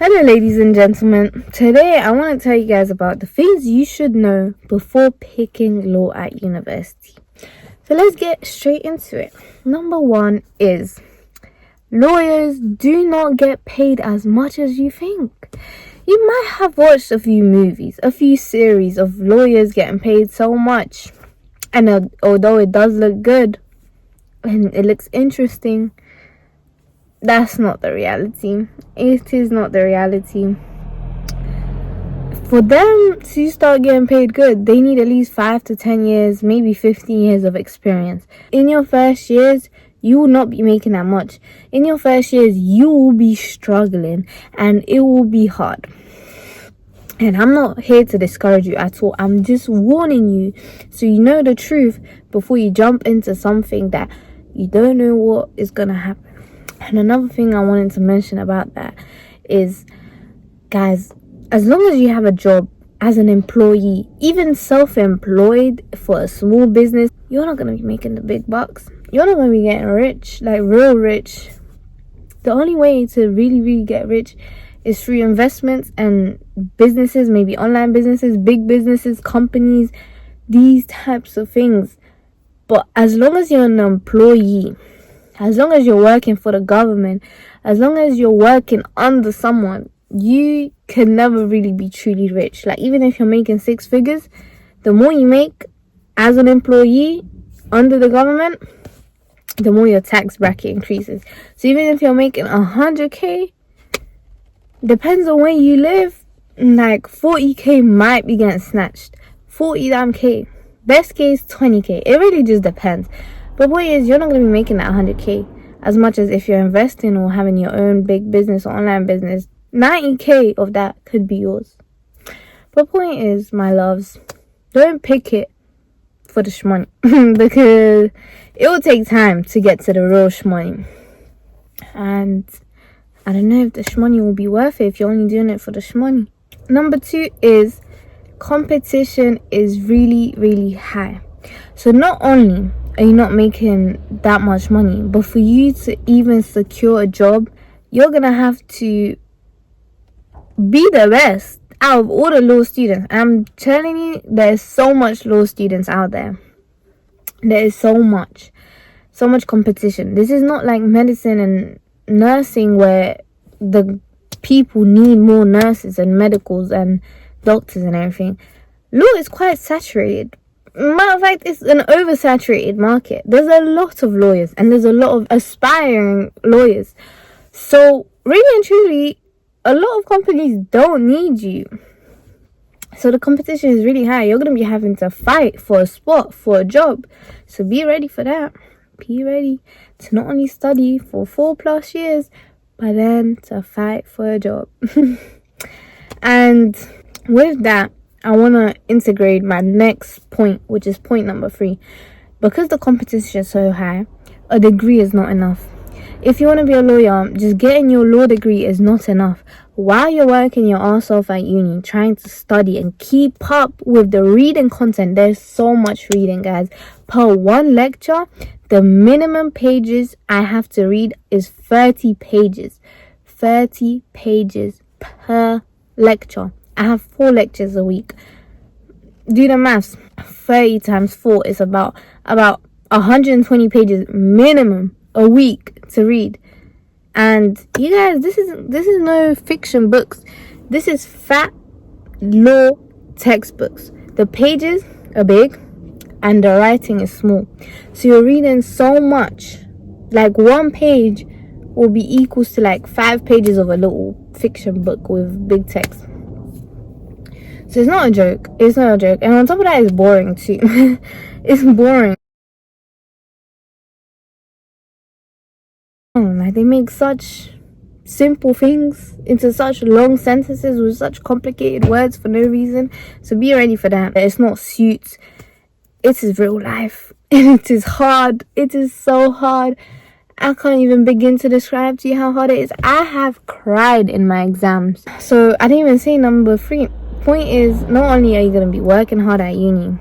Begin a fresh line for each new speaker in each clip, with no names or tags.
Hello, ladies and gentlemen. Today, I want to tell you guys about the things you should know before picking law at university. So, let's get straight into it. Number one is lawyers do not get paid as much as you think. You might have watched a few movies, a few series of lawyers getting paid so much. And although it does look good and it looks interesting, that's not the reality. It is not the reality. For them to start getting paid good, they need at least 5 to 10 years, maybe 15 years of experience. In your first years, you will not be making that much. In your first years, you will be struggling and it will be hard. And I'm not here to discourage you at all. I'm just warning you so you know the truth before you jump into something that you don't know what is going to happen. And another thing I wanted to mention about that is, guys, as long as you have a job as an employee, even self-employed for a small business, you're not going to be making the big bucks. You're not going to be getting rich, like real rich. The only way to really get rich is through investments and businesses, maybe online businesses, big businesses, companies, these types of things. But as long as you're an employee, as long as you're working for the government, as long as you're working under someone, you can never really be truly rich. Like, even if you're making 6 figures, the more you make as an employee under the government, the more your tax bracket increases. So even if you're making 100k, depends on where you live, like 40k might be getting snatched. 40 damn k. Best case 20k. It really just depends. But point is, you're not going to be making that 100k as much as if you're investing or having your own big business or online business. 90k of that could be yours. But point is, my loves, don't pick it for the shmoney because it will take time to get to the real shmoney. And I don't know if the shmoney will be worth it if you're only doing it for the shmoney. Number 2 is competition is really high. So not only are you not making that much money, but for you to even secure a job, you're gonna have to be the best out of all the law students. I'm telling you, there's so much law students out there. There is so much competition. This is not like medicine and nursing where the people need more nurses and medicals and doctors and everything. Law is quite saturated. Matter of fact, it's an oversaturated market. There's a lot of lawyers and there's a lot of aspiring lawyers. So really and truly, a lot of companies don't need you. So the competition is really high. You're going to be having to fight for a spot, for a job. So be ready for that. Be ready to not only study for 4+ years, but then to fight for a job. And with that, I want to integrate my next point, which is point number 3. Because the competition is so high, a degree is not enough. If you want to be a lawyer, just getting your law degree is not enough. While you're working your ass off at uni, trying to study and keep up with the reading content, there's so much reading, guys. Per one lecture, the minimum pages I have to read is 30 pages. 30 pages per lecture. I have 4 lectures a week. Do the maths. 30 times 4 is about 120 pages minimum a week to read. And you guys, this is no fiction books. This is fat law textbooks. The pages are big and the writing is small. So you're reading so much. Like, one page will be equals to like 5 pages of a little fiction book with big text. So it's not a joke. It's not a joke. And on top of that, it's boring too. It's boring. Like, they make such simple things into such long sentences with such complicated words for no reason. So be ready for that. It's not Suits. It is real life. It is hard. It is so hard. I can't even begin to describe to you how hard it is. I have cried in my exams. So I didn't even say number 3. Point is, not only are you going to be working hard at uni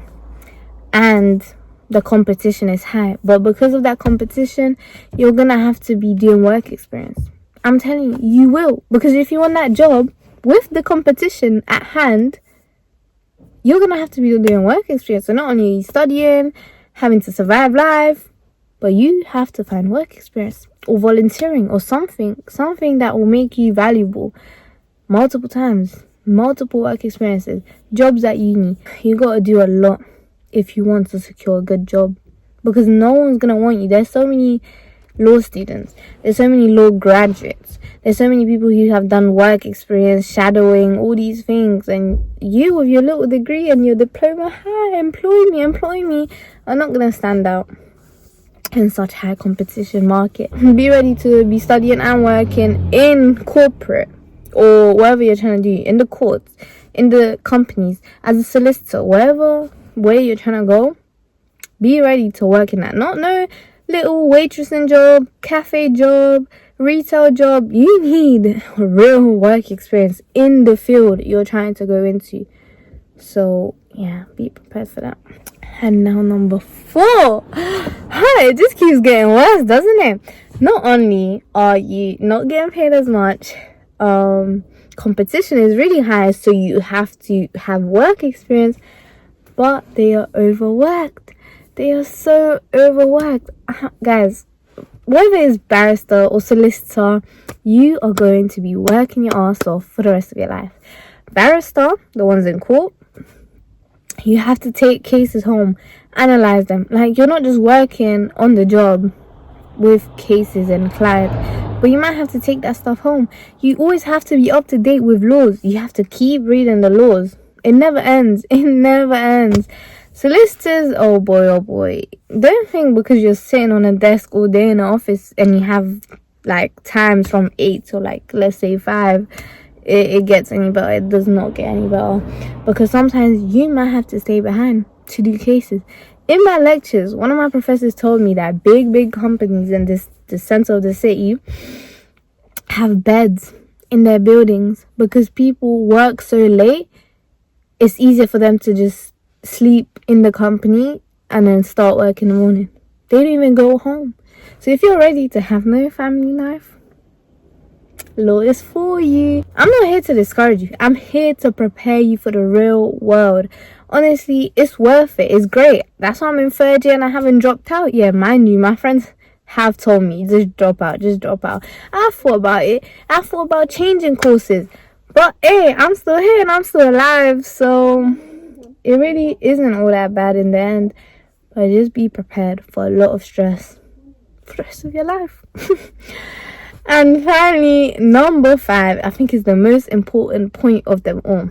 and the competition is high, but because of that competition, you're going to have to be doing work experience. I'm telling you, you will. Because if you want that job, with the competition at hand, you're going to have to be doing work experience. So not only are you studying, having to survive life, but you have to find work experience or volunteering or something that will make you valuable multiple times, multiple work experiences, jobs at uni. You got to do a lot if you want to secure a good job, because no one's going to want you. There's so many law students, there's so many law graduates, there's so many people who have done work experience, shadowing, all these things, and you with your little degree and your diploma, hi, employ me, are not going to stand out in such high competition market. Be ready to be studying and working in corporate or whatever you're trying to do, in the courts, in the companies, as a solicitor, wherever way you're trying to go. Be ready to work in that. Not no little waitressing job, cafe job, retail job. You need real work experience in the field you're trying to go into. So yeah, be prepared for that. And now number 4. Hi, it just keeps getting worse, doesn't it? Not only are you not getting paid as much, competition is really high, so you have to have work experience, but they are overworked. They are so overworked. Guys, whether it's barrister or solicitor, you are going to be working your ass off for the rest of your life. Barrister, the ones in court, you have to take cases home, analyze them. Like, you're not just working on the job with cases and clients, but you might have to take that stuff home. You always have to be up to date with laws. You have to keep reading the laws. It never ends. It never ends. Solicitors, oh boy, don't think because you're sitting on a desk all day in the office and you have like times from 8 to like, let's say 5, it gets any better. It does not get any better, because sometimes you might have to stay behind to do cases. In my lectures, one of my professors told me that big companies in the center of the city have beds in their buildings because people work so late. It's easier for them to just sleep in the company and then start work in the morning. They don't even go home. So if you're ready to have no family life, law is for you. I'm not here to discourage you. I'm here to prepare you for the real world. Honestly, it's worth it. It's great. That's why I'm in 3rd year and I haven't dropped out. Yeah, mind you, my friends have told me, just drop out. I thought about it. I thought about changing courses. But hey, I'm still here and I'm still alive. So it really isn't all that bad in the end. But just be prepared for a lot of stress for the rest of your life. And finally, number 5, I think is the most important point of them all.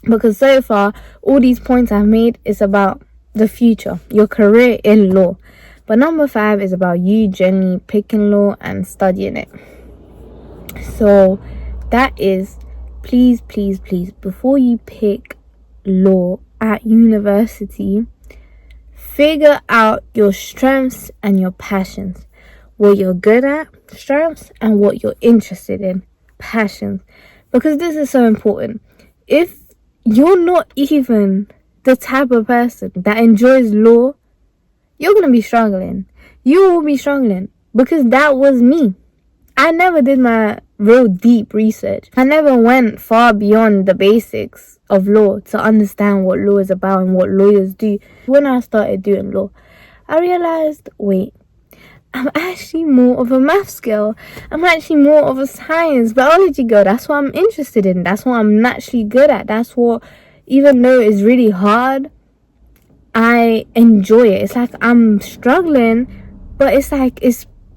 Because so far, all these points I've made is about the future, your career in law. But number 5 is about you genuinely picking law and studying it. So that is, please, before you pick law at university, figure out your strengths and your passions. What you're good at, strengths, and what you're interested in, passions. Because this is so important. If you're not even the type of person that enjoys law, you're going to be struggling. You will be struggling, because that was me. I never did my real deep research. I never went far beyond the basics of law to understand what law is about and what lawyers do. When I started doing law, I realized, wait, I'm actually more of a maths girl. I'm actually more of a science, biology girl. That's what I'm interested in. That's what I'm naturally good at. That's what, even though it's really hard, I enjoy it. It's like I'm struggling, but it's like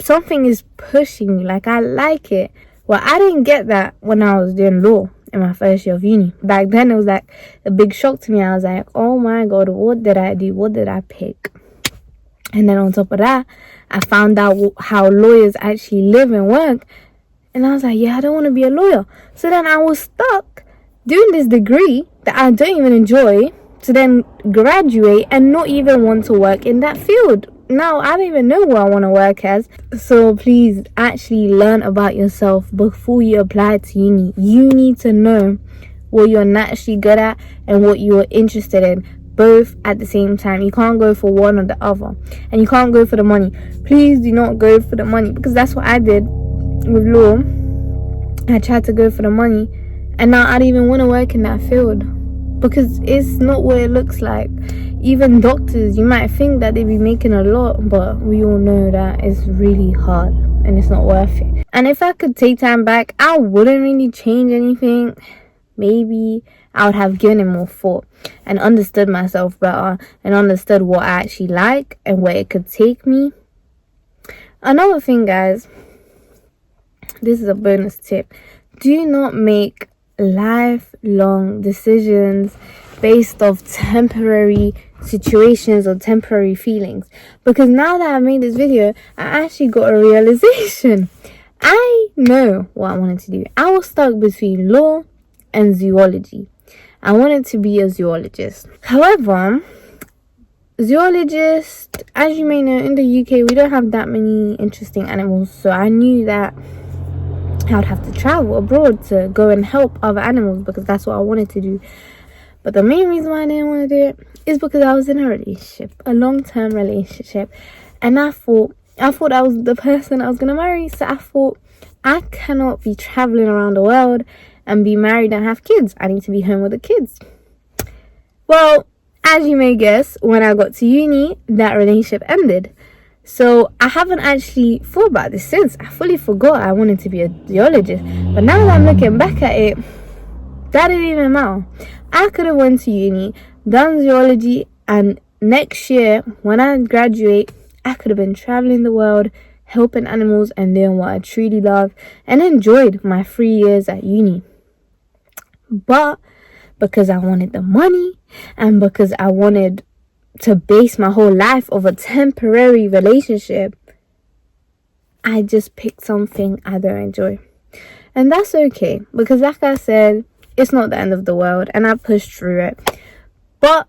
something is pushing me. Like, I like it. Well, I didn't get that when I was doing law in my 1st year of uni. Back then, it was like a big shock to me. I was like, oh my God, what did I do? What did I pick? And then on top of that, I found out how lawyers actually live and work. And I was like, yeah, I don't want to be a lawyer. So then I was stuck doing this degree that I don't even enjoy, to then graduate and not even want to work in that field. Now, I don't even know what I want to work as. So please actually learn about yourself before you apply to uni. You need to know what you're naturally good at and what you're interested in, both at the same time. You can't go for one or the other, and you can't go for the money. Please do not go for the money, because that's what I did. with law, I tried to go for the money, and now I don't even want to work in that field because it's not what it looks like. Even doctors, you might think that they be making a lot, but we all know that it's really hard and it's not worth it. And if I could take time back, I wouldn't really change anything. Maybe I would have given it more thought and understood myself better and understood what I actually like and where it could take me. Another thing, guys, this is a bonus tip. Do not make lifelong decisions based off temporary situations or temporary feelings, because now that I made this video, I actually got a realization. I know what I wanted to do. I was stuck between law and zoology. I wanted to be a zoologist. However, zoologist, as you may know, in the UK we don't have that many interesting animals, so I knew that I would have to travel abroad to go and help other animals because that's what I wanted to do. But the main reason why I didn't want to do it is because I was in a relationship, a long-term relationship, and I thought I was the person I was going to marry. So I thought, I cannot be traveling around the world and be married and have kids. I need to be home with the kids. Well, as you may guess, when I got to uni, that relationship ended. So I haven't actually thought about this since. I fully forgot I wanted to be a geologist. But now that I'm looking back at it, that didn't even matter. I could have went to uni, done zoology, and next year, when I graduate, I could have been traveling the world, helping animals and doing what I truly love, and enjoyed my 3 years at uni. But because I wanted the money, and because I wanted to base my whole life of a temporary relationship, I just picked something I don't enjoy. And that's okay, because like I said, it's not the end of the world, and I pushed through it. But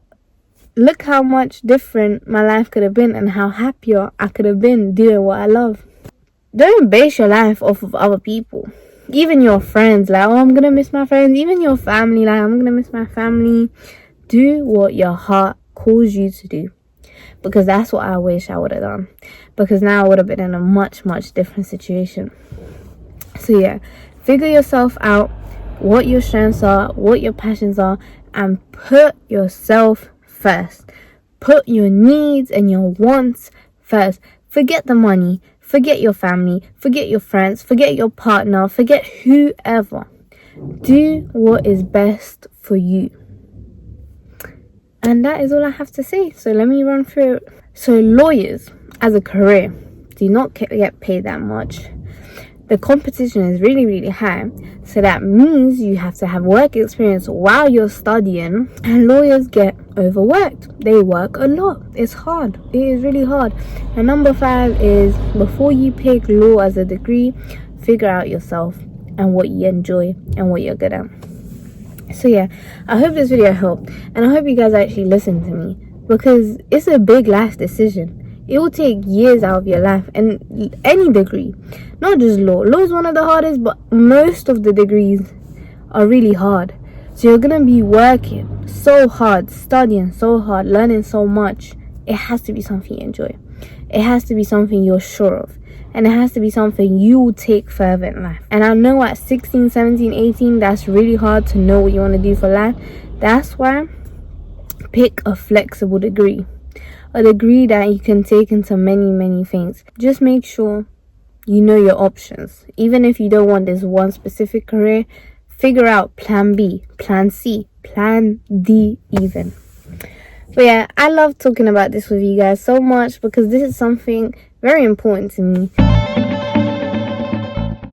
look how much different my life could have been and how happier I could have been doing what I love. Don't base your life off of other people. Even your friends, like, oh, I'm gonna miss my friends. Even your family, like, I'm gonna miss my family. Do what your heart calls you to do, because that's what I wish I would have done, because now I would have been in a much different situation. So yeah, figure yourself out, what your strengths are, what your passions are, and put yourself first. Put your needs and your wants first. Forget the money, forget your family, forget your friends, forget your partner, forget whoever. Do what is best for you. And that is all I have to say. So let me run through it. So lawyers, as a career, do not get paid that much. The competition is really high. So that means you have to have work experience while you're studying. And lawyers get overworked. They work a lot. It's hard. It is really hard. And number 5 is, before you pick law as a degree, figure out yourself and what you enjoy and what you're good at. So yeah, I hope this video helped, and I hope you guys actually listen to me, because it's a big life decision. It will take years out of your life, and any degree, not just law. Law is one of the hardest, but most of the degrees are really hard. So you're gonna be working so hard, studying so hard, learning so much. It has to be something you enjoy. It has to be something you're sure of. And it has to be something you will take further in life. And I know at 16, 17, 18, that's really hard to know what you want to do for life. That's why pick a flexible degree. A degree that you can take into many things. Just make sure you know your options. Even if you don't want this one specific career, figure out plan B, plan C, plan D even. But yeah, I love talking about this with you guys so much, because this is something very important to me.